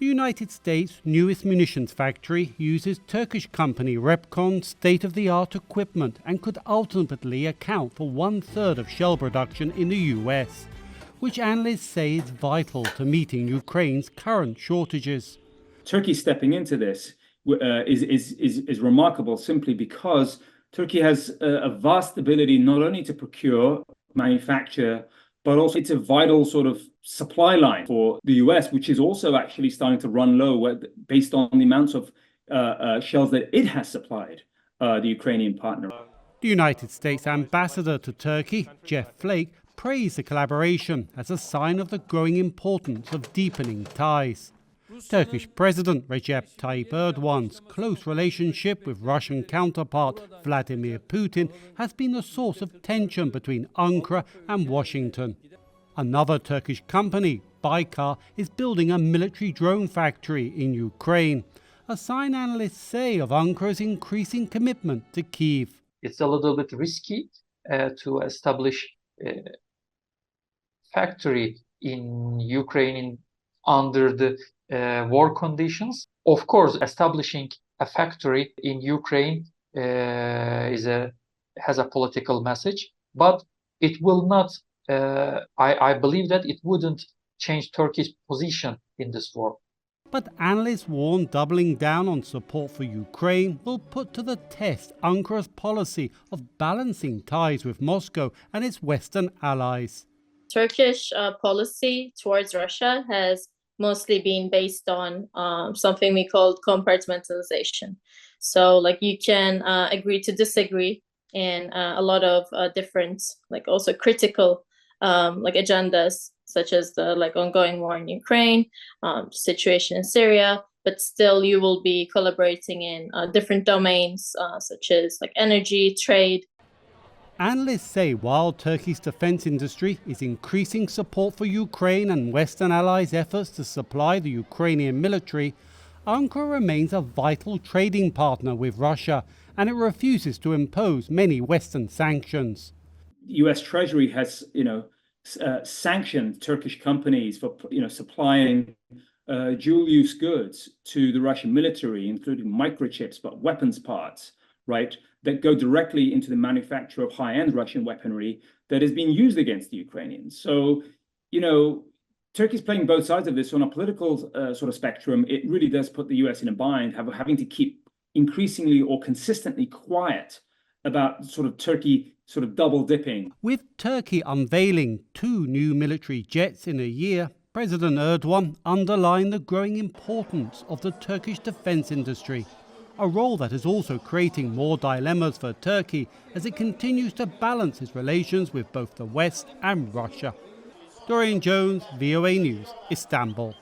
The United States' newest munitions factory uses Turkish company Repcon's state-of-the-art equipment and could ultimately account for 1/3 of shell production in the US, which analysts say is vital to meeting Ukraine's current shortages. Turkey stepping into this is remarkable simply because Turkey has a vast ability not only to procure, manufacture, but also it's a vital sort of supply line for the US, which is also actually starting to run low based on the amounts of shells that it has supplied the Ukrainian partner. The United States ambassador to Turkey, Jeff Flake, praised the collaboration as a sign of the growing importance of deepening ties. Turkish President Recep Tayyip Erdogan's close relationship with Russian counterpart Vladimir Putin has been a source of tension between Ankara and Washington. Another Turkish company, Baykar, is building a military drone factory in Ukraine, a sign analysts say of Ankara's increasing commitment to Kyiv. It's a little bit risky to establish a factory in Ukraine under the war conditions. Of course, establishing a factory in Ukraine has a political message, but it will not. I believe that it wouldn't change Turkey's position in this war. But analysts warn doubling down on support for Ukraine will put to the test Ankara's policy of balancing ties with Moscow and its Western allies. Turkish policy towards Russia has mostly been based on something we call compartmentalization. So like you can agree to disagree in a lot of different, like also critical like agendas, such as the like ongoing war in Ukraine, situation in Syria, but still you will be collaborating in different domains such as like energy, trade. Analysts say while Turkey's defense industry is increasing support for Ukraine and Western allies' efforts to supply the Ukrainian military, Ankara remains a vital trading partner with Russia, and it refuses to impose many Western sanctions. U.S. Treasury has, sanctioned Turkish companies for, supplying dual-use goods to the Russian military, including microchips, but weapons parts, right, that go directly into the manufacture of high-end Russian weaponry that is being used against the Ukrainians. So, Turkey's playing both sides of this. On a political sort of spectrum, it really does put the US in a bind, having to keep increasingly or consistently quiet about sort of Turkey sort of double dipping. With Turkey unveiling 2 new military jets in a year, President Erdogan underlined the growing importance of the Turkish defense industry, a role that is also creating more dilemmas for Turkey as it continues to balance its relations with both the West and Russia. Dorian Jones, VOA News, Istanbul.